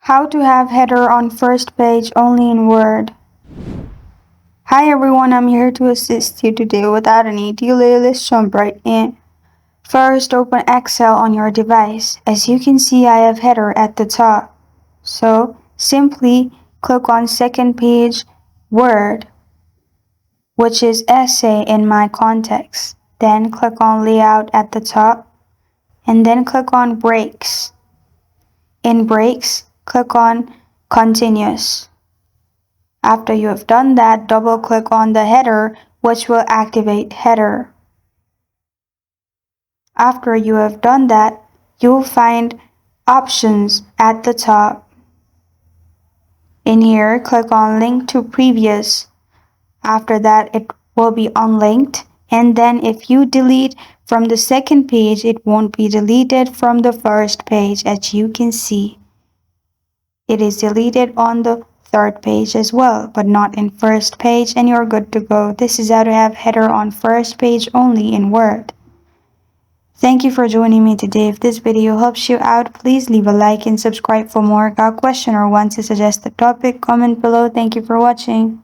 How to have header on first page only in Word. Hi everyone, I'm here to assist you today without any delay. Let's jump right in. First, open Excel on your device. As you can see, I have header at the top. So, simply click on second page, Word, which is essay in my context. Then click on layout at the top, and then click on breaks. In breaks, click on continuous. After you have done that, double click on the header, which will activate header. After you have done that, you'll find options at the top. In here, click on link to previous. After that, it will be unlinked. And then if you delete from the second page, it won't be deleted from the first page. As you can see, it is deleted on the third page as well, but not in first page, and you're good to go. This is how to have header on first page only in Word. Thank you for joining me today. If this video helps you out, please leave a like and subscribe for more. Got a question or want to suggest a topic? Comment below. Thank you for watching.